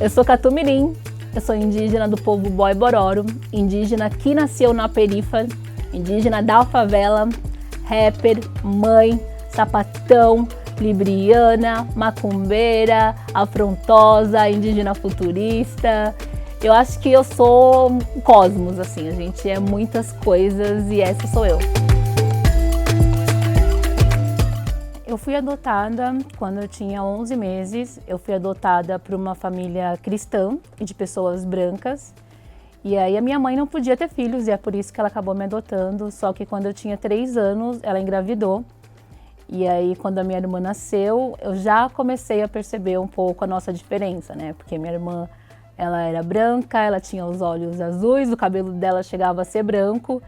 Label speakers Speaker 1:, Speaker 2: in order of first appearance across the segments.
Speaker 1: Eu sou Catumirim, eu sou indígena do povo Boibororo, indígena que nasceu na perifa, indígena da favela, rapper, mãe, sapatão, libriana, macumbeira, afrontosa, indígena futurista. Eu acho que eu sou um cosmos, assim, a gente é muitas coisas e essa sou eu. Eu fui adotada quando eu tinha 11 meses. Eu fui adotada por uma família cristã e de pessoas brancas. E aí a minha mãe não podia ter filhos e é por isso que ela acabou me adotando. Só que quando eu tinha 3 anos, ela engravidou. E aí quando a minha irmã nasceu, eu já comecei a perceber um pouco a nossa diferença, né? Porque minha irmã, ela era branca, ela tinha os olhos azuis, o cabelo dela chegava a ser branco.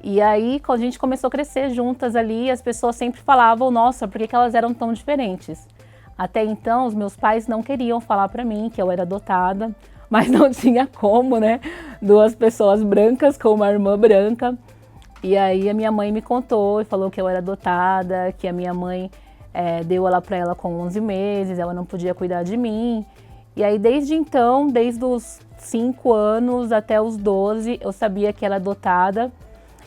Speaker 1: E aí, quando a gente começou a crescer juntas ali, as pessoas sempre falavam, nossa, por que elas eram tão diferentes? Até então, os meus pais não queriam falar pra mim que eu era adotada, mas não tinha como, né? 2 pessoas brancas com uma irmã branca. E aí a minha mãe me contou e falou que eu era adotada, que a minha mãe deu ela pra ela com 11 meses, ela não podia cuidar de mim. E aí, desde então, desde os 5 anos até os 12, eu sabia que era adotada.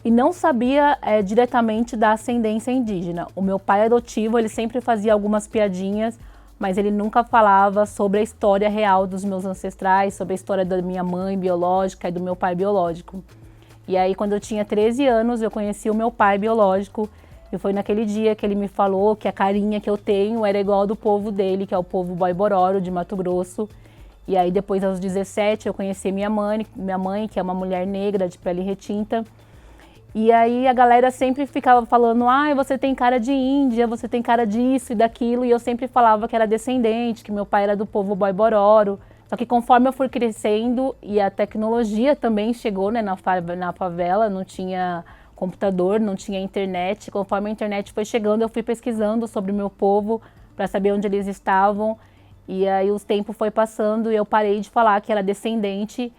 Speaker 1: E não sabia diretamente da ascendência indígena. O meu pai adotivo, ele sempre fazia algumas piadinhas, mas ele nunca falava sobre a história real dos meus ancestrais, sobre a história da minha mãe biológica e do meu pai biológico. E aí, quando eu tinha 13 anos, eu conheci o meu pai biológico, e foi naquele dia que ele me falou que a carinha que eu tenho era igual ao do povo dele, que é o povo Boibororo, de Mato Grosso. E aí, depois, aos 17, eu conheci minha mãe, que é uma mulher negra de pele retinta. E aí a galera sempre ficava falando, você tem cara de índia, você tem cara disso e daquilo, e eu sempre falava que era descendente, que meu pai era do povo Boibororo. Só que conforme eu fui crescendo e a tecnologia também chegou, né, na favela, não tinha computador, não tinha internet. Conforme a internet foi chegando, eu fui pesquisando sobre o meu povo para saber onde eles estavam. E aí o tempo foi passando e eu parei de falar que era descendente.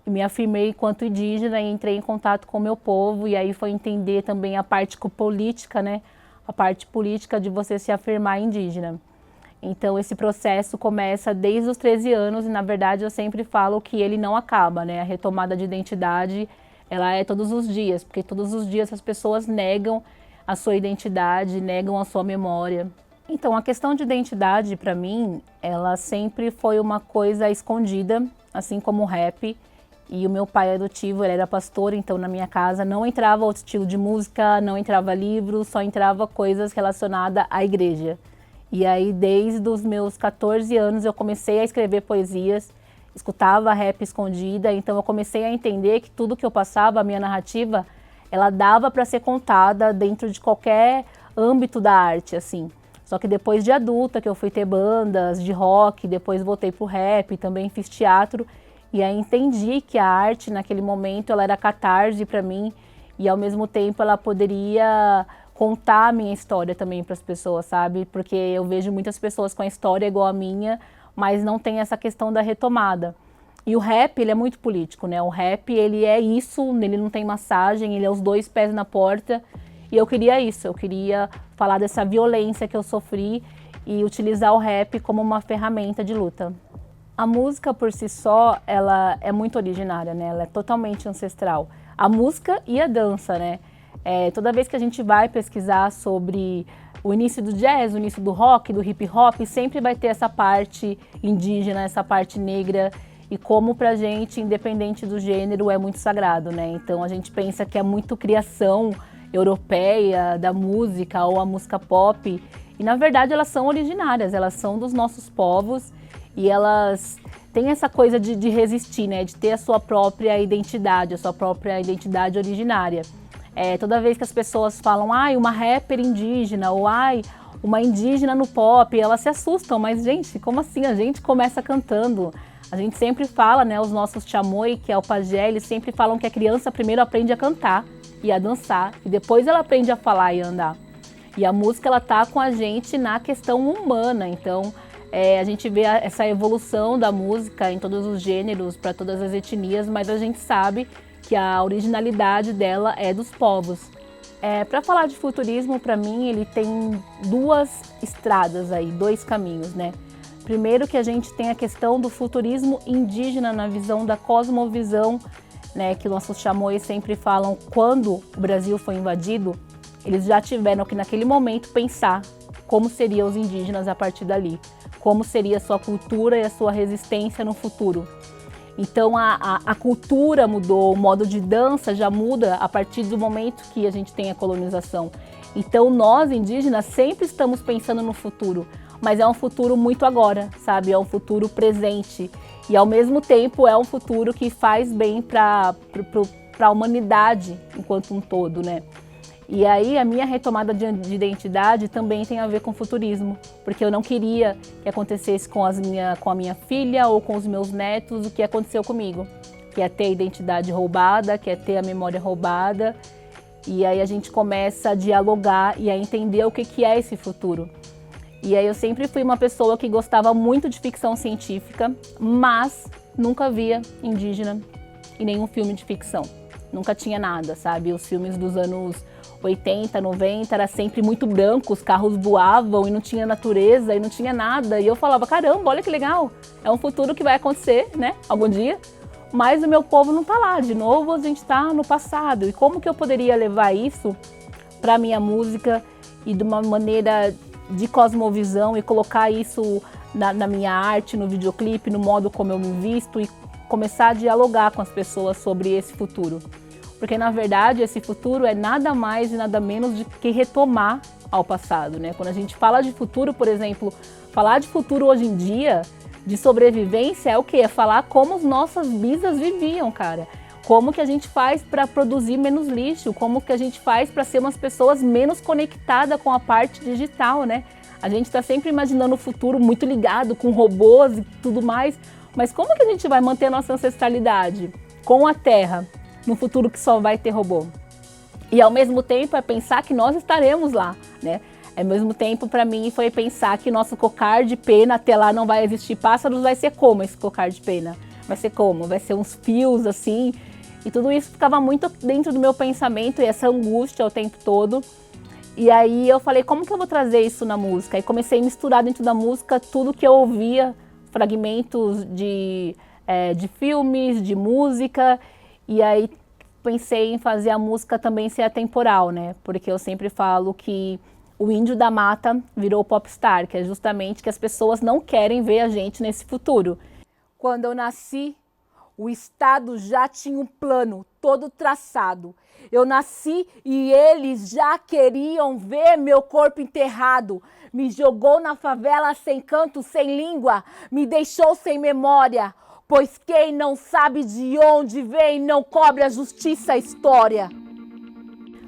Speaker 1: E me afirmei enquanto indígena e entrei em contato com o meu povo, e aí foi entender também a parte política, né? A parte política de você se afirmar indígena. Então esse processo começa desde os 13 anos e na verdade eu sempre falo que ele não acaba, né? A retomada de identidade, ela é todos os dias, porque todos os dias as pessoas negam a sua identidade, negam a sua memória. Então a questão de identidade para mim, ela sempre foi uma coisa escondida, assim como o rap. E o meu pai adotivo, ele era pastor, então na minha casa não entrava outro estilo de música, não entrava livro, só entrava coisas relacionadas à igreja. E aí desde os meus 14 anos eu comecei a escrever poesias, escutava rap escondida, então eu comecei a entender que tudo que eu passava, a minha narrativa, ela dava para ser contada dentro de qualquer âmbito da arte, assim. Só que depois de adulta, que eu fui ter bandas de rock, depois voltei pro rap, também fiz teatro. E aí entendi que a arte, naquele momento, ela era catarse para mim e, ao mesmo tempo, ela poderia contar a minha história também para as pessoas, sabe? Porque eu vejo muitas pessoas com a história igual a minha, mas não tem essa questão da retomada. E o rap, ele é muito político, né? O rap, ele é isso, ele não tem massagem, ele é os 2 pés na porta. E eu queria isso, eu queria falar dessa violência que eu sofri e utilizar o rap como uma ferramenta de luta. A música por si só, ela é muito originária, né? Ela é totalmente ancestral. A música e a dança, né? Toda vez que a gente vai pesquisar sobre o início do jazz, o início do rock, do hip hop, sempre vai ter essa parte indígena, essa parte negra. E como pra gente, independente do gênero, é muito sagrado, né? Então a gente pensa que é muito criação europeia da música ou a música pop. E na verdade elas são originárias, elas são dos nossos povos. E elas têm essa coisa de resistir, né? De ter a sua própria identidade originária. Toda vez que as pessoas falam, uma rapper indígena, ou uma indígena no pop, elas se assustam, mas gente, como assim? A gente começa cantando. A gente sempre fala, né? Os nossos chamoi, que é o pajé, eles sempre falam que a criança primeiro aprende a cantar e a dançar, e depois ela aprende a falar e a andar. E a música, ela tá com a gente na questão humana, então a gente vê essa evolução da música em todos os gêneros, para todas as etnias, mas a gente sabe que a originalidade dela é dos povos. Para falar de futurismo, para mim, ele tem 2 estradas aí, 2 caminhos, né? Primeiro que a gente tem a questão do futurismo indígena na visão da cosmovisão, né, que nossos chamões sempre falam, quando o Brasil foi invadido, eles já tiveram que naquele momento pensar como seriam os indígenas a partir dali, como seria a sua cultura e a sua resistência no futuro. Então a cultura mudou, o modo de dança já muda a partir do momento que a gente tem a colonização. Então nós indígenas sempre estamos pensando no futuro, mas é um futuro muito agora, sabe? É um futuro presente e ao mesmo tempo é um futuro que faz bem para a humanidade enquanto um todo, né? E aí a minha retomada de identidade também tem a ver com futurismo, porque eu não queria que acontecesse com a minha filha ou com os meus netos o que aconteceu comigo, que é ter a identidade roubada, que é ter a memória roubada. E aí a gente começa a dialogar e a entender o que é esse futuro. E aí eu sempre fui uma pessoa que gostava muito de ficção científica, mas nunca via indígena em nenhum filme de ficção. Nunca tinha nada, sabe? Os filmes dos anos 80, 90, era sempre muito branco, os carros voavam e não tinha natureza e não tinha nada. E eu falava, caramba, olha que legal, é um futuro que vai acontecer, né? Algum dia. Mas o meu povo não tá lá, de novo a gente tá no passado. E como que eu poderia levar isso para minha música e de uma maneira de cosmovisão e colocar isso na minha arte, no videoclipe, no modo como eu me visto e começar a dialogar com as pessoas sobre esse futuro. Porque na verdade esse futuro é nada mais e nada menos do que retomar ao passado, né? Quando a gente fala de futuro, por exemplo, falar de futuro hoje em dia, de sobrevivência é o quê? É falar como as nossas bisas viviam, cara. Como que a gente faz para produzir menos lixo, como que a gente faz para ser umas pessoas menos conectadas com a parte digital, né? A gente está sempre imaginando o futuro muito ligado com robôs e tudo mais, mas como que a gente vai manter a nossa ancestralidade com a Terra no futuro que só vai ter robô? E ao mesmo tempo é pensar que nós estaremos lá, né? Ao mesmo tempo, para mim, foi pensar que nosso cocar de pena até lá não vai existir pássaros, vai ser como esse cocar de pena? Vai ser como? Vai ser uns fios assim. E tudo isso ficava muito dentro do meu pensamento e essa angústia o tempo todo. E aí eu falei, como que eu vou trazer isso na música? E comecei a misturar dentro da música tudo que eu ouvia, fragmentos de filmes, de música. E aí pensei em fazer a música também ser atemporal, né? Porque eu sempre falo que o índio da mata virou popstar, que é justamente que as pessoas não querem ver a gente nesse futuro. Quando eu nasci, o Estado já tinha um plano todo traçado. Eu nasci e eles já queriam ver meu corpo enterrado. Me jogou na favela sem canto, sem língua, me deixou sem memória. Pois quem não sabe de onde vem não cobre a justiça a história.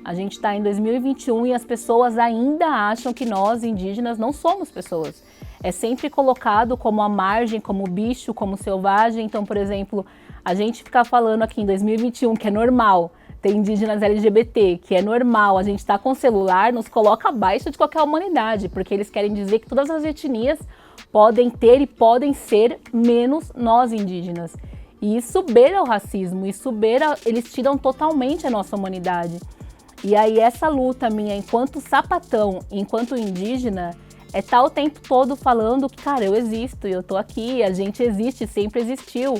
Speaker 1: A gente está em 2021 e as pessoas ainda acham que nós, indígenas, não somos pessoas. É sempre colocado como a margem, como bicho, como selvagem. Então, por exemplo, a gente ficar falando aqui em 2021 que é normal ter indígenas LGBT, que é normal, a gente tá com celular, nos coloca abaixo de qualquer humanidade, porque eles querem dizer que todas as etnias podem ter e podem ser menos nós indígenas. E isso beira o racismo, isso beira, eles tiram totalmente a nossa humanidade. E aí essa luta minha enquanto sapatão, enquanto indígena, é estar o tempo todo falando que, cara, eu existo, eu tô aqui, a gente existe, sempre existiu.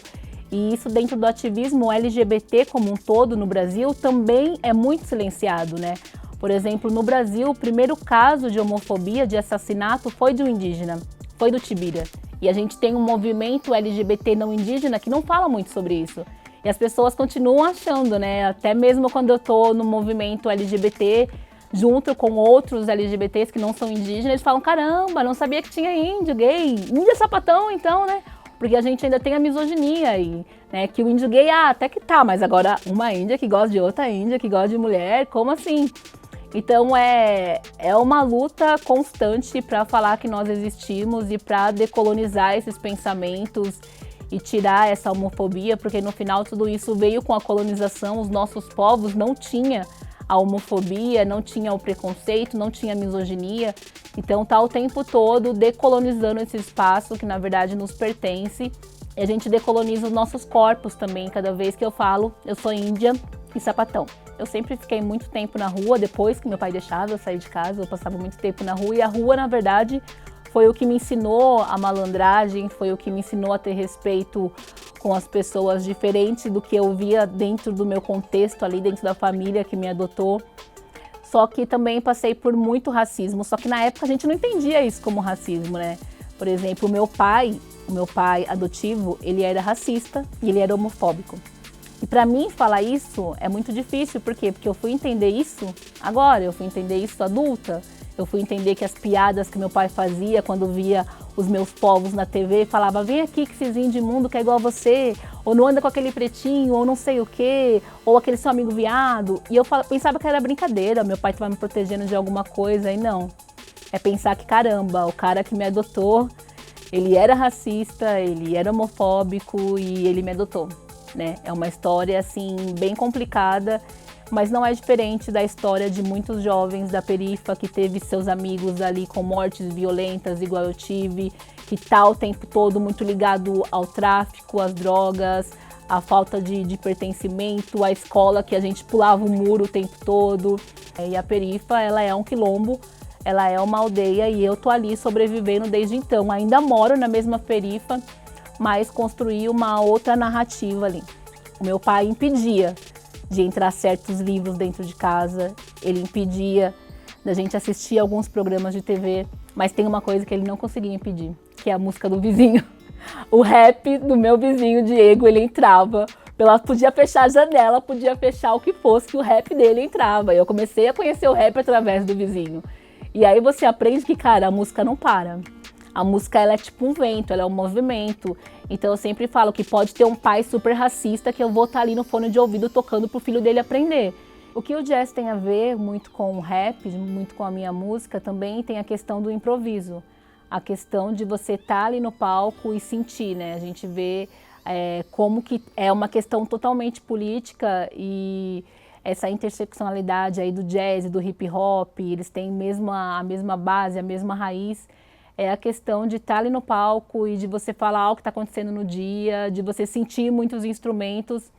Speaker 1: E isso dentro do ativismo LGBT como um todo no Brasil também é muito silenciado, né? Por exemplo, no Brasil, o primeiro caso de homofobia, de assassinato, foi de um indígena, foi do Tibira. E a gente tem um movimento LGBT não indígena que não fala muito sobre isso. E as pessoas continuam achando, né? Até mesmo quando eu tô no movimento LGBT, junto com outros LGBTs que não são indígenas, eles falam, caramba, não sabia que tinha índio, gay, índio sapatão então, né? Porque a gente ainda tem a misoginia aí, né? Que o índio gay, até que tá, mas agora uma índia que gosta de outra índia, que gosta de mulher, como assim? Então é uma luta constante para falar que nós existimos e para decolonizar esses pensamentos e tirar essa homofobia, porque no final tudo isso veio com a colonização, os nossos povos não tinham a homofobia, não tinha o preconceito, não tinha a misoginia. Então tá o tempo todo decolonizando esse espaço que na verdade nos pertence. E a gente decoloniza os nossos corpos também, cada vez que eu falo, eu sou índia e sapatão. Eu sempre fiquei muito tempo na rua, depois que meu pai deixava eu sair de casa, eu passava muito tempo na rua. E a rua, na verdade, foi o que me ensinou a malandragem, foi o que me ensinou a ter respeito com as pessoas diferentes do que eu via dentro do meu contexto ali, dentro da família que me adotou. Só que também passei por muito racismo, só que na época a gente não entendia isso como racismo, né? Por exemplo, o meu pai adotivo, ele era racista e ele era homofóbico. E para mim falar isso é muito difícil, por quê? Porque eu fui entender isso agora, eu fui entender isso adulta. Eu fui entender que as piadas que meu pai fazia quando via os meus povos na TV, falava, vem aqui que esses índios imundos que é igual a você, ou não anda com aquele pretinho, ou não sei o quê, ou aquele seu amigo viado. E eu pensava que era brincadeira, meu pai estava me protegendo de alguma coisa, e não. É pensar que, caramba, o cara que me adotou, ele era racista, ele era homofóbico e ele me adotou, né? É uma história, assim, bem complicada, mas não é diferente da história de muitos jovens da perifa que teve seus amigos ali com mortes violentas, igual eu tive, que tá o tempo todo muito ligado ao tráfico, às drogas, à falta de pertencimento, à escola que a gente pulava o muro o tempo todo. E a perifa, ela é um quilombo, ela é uma aldeia e eu tô ali sobrevivendo desde então. Ainda moro na mesma perifa, mas construí uma outra narrativa ali. O meu pai impedia de entrar certos livros dentro de casa, ele impedia da gente assistir alguns programas de TV, mas tem uma coisa que ele não conseguia impedir, que é a música do vizinho. O rap do meu vizinho Diego, ele entrava, podia fechar a janela, podia fechar o que fosse, que o rap dele entrava. Eu comecei a conhecer o rap através do vizinho. E aí você aprende que, cara, a música não para. A música, ela é tipo um vento, ela é um movimento. Então eu sempre falo que pode ter um pai super racista que eu vou estar ali no fone de ouvido tocando pro filho dele aprender. O que o jazz tem a ver muito com o rap, muito com a minha música, também tem a questão do improviso. A questão de você estar ali no palco e sentir, né? A gente vê como que é uma questão totalmente política e essa interseccionalidade aí do jazz e do hip hop, eles têm a mesma base, a mesma raiz. É a questão de estar ali no palco e de você falar o que está acontecendo no dia, de você sentir muitos instrumentos.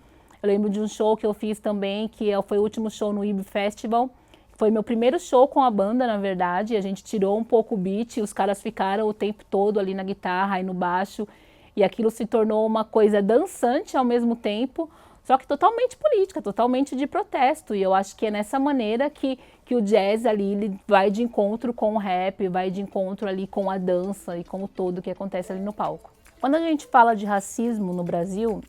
Speaker 1: Eu lembro de um show que eu fiz também, que foi o último show no IB Festival. Foi meu primeiro show com a banda, na verdade. A gente tirou um pouco o beat e os caras ficaram o tempo todo ali na guitarra e no baixo. E aquilo se tornou uma coisa dançante ao mesmo tempo, só que totalmente política, totalmente de protesto. E eu acho que é nessa maneira que o jazz ali ele vai de encontro com o rap, vai de encontro ali com a dança e com o todo que acontece ali no palco. Quando a gente fala de racismo no Brasil,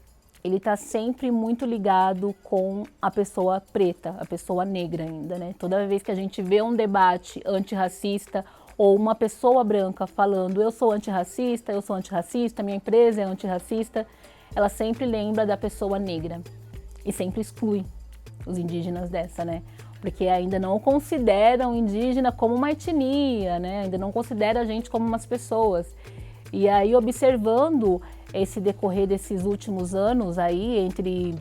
Speaker 1: ele está sempre muito ligado com a pessoa preta, a pessoa negra ainda, né? Toda vez que a gente vê um debate antirracista ou uma pessoa branca falando eu sou antirracista, minha empresa é antirracista, ela sempre lembra da pessoa negra e sempre exclui os indígenas dessa, né? Porque ainda não consideram indígena como uma etnia, né? Ainda não considera a gente como umas pessoas. E aí, observando esse decorrer desses últimos anos aí, entre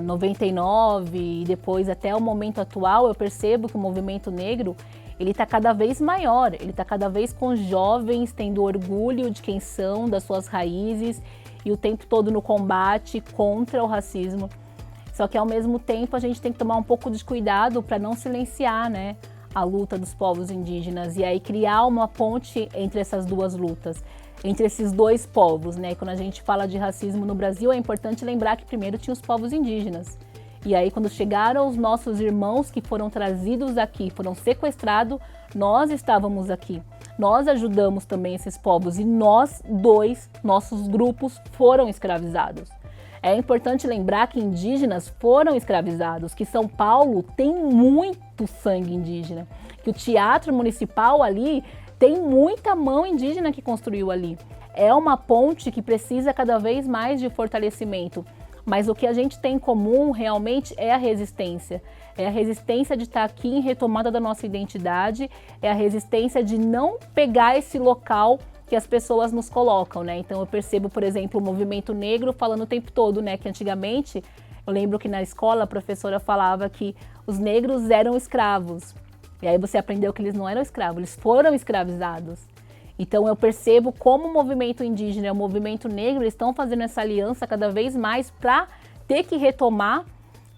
Speaker 1: 99 e depois até o momento atual, eu percebo que o movimento negro, ele está cada vez maior, ele está cada vez com jovens tendo orgulho de quem são, das suas raízes, e o tempo todo no combate contra o racismo. Só que ao mesmo tempo a gente tem que tomar um pouco de cuidado para não silenciar, né, a luta dos povos indígenas e aí criar uma ponte entre essas duas lutas, entre esses dois povos, né? Quando a gente fala de racismo no Brasil, é importante lembrar que primeiro tinha os povos indígenas. E aí quando chegaram os nossos irmãos que foram trazidos aqui, foram sequestrados, nós estávamos aqui. Nós ajudamos também esses povos e nossos grupos foram escravizados. É importante lembrar que indígenas foram escravizados, que São Paulo tem muito sangue indígena, que o Teatro Municipal ali tem muita mão indígena que construiu ali. É uma ponte que precisa cada vez mais de fortalecimento, mas o que a gente tem em comum realmente é a resistência. É a resistência de estar aqui em retomada da nossa identidade, é a resistência de não pegar esse local que as pessoas nos colocam, né? Então eu percebo, por exemplo, o movimento negro falando o tempo todo, né? Que antigamente, eu lembro que na escola a professora falava que os negros eram escravos. E aí você aprendeu que eles não eram escravos, eles foram escravizados. Então eu percebo como o movimento indígena e o movimento negro eles estão fazendo essa aliança cada vez mais para ter que retomar,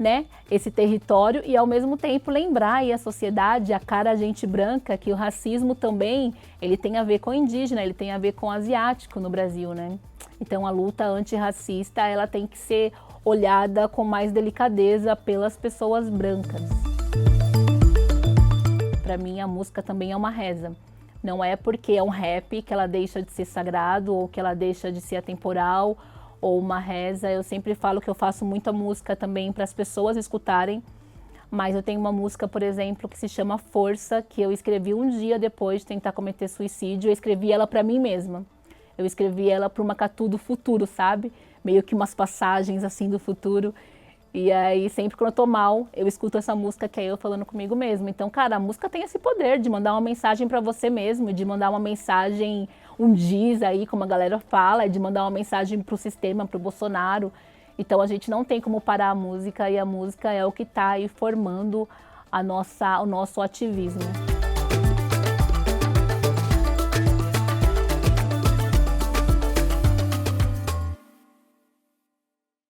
Speaker 1: né, esse território e ao mesmo tempo lembrar aí a sociedade, a cara gente branca, que o racismo também, ele tem a ver com o indígena, ele tem a ver com o asiático no Brasil, né? Então a luta antirracista, ela tem que ser olhada com mais delicadeza pelas pessoas brancas. Para mim a música também é uma reza. Não é porque é um rap que ela deixa de ser sagrado ou que ela deixa de ser atemporal ou uma reza. Eu sempre falo que eu faço muita música também para as pessoas escutarem, mas eu tenho uma música, por exemplo, que se chama Força, que eu escrevi um dia depois de tentar cometer suicídio. Eu escrevi ela para mim mesma. Eu escrevi ela para uma Catu do futuro, sabe? Meio que umas passagens assim do futuro. E aí, sempre quando eu tô mal, eu escuto essa música que é eu falando comigo mesmo. Então, cara, a música tem esse poder de mandar uma mensagem para você mesmo, de mandar uma mensagem, um diz aí, como a galera fala, de mandar uma mensagem pro sistema, pro Bolsonaro. Então, a gente não tem como parar a música e a música é o que tá aí formando o nosso ativismo.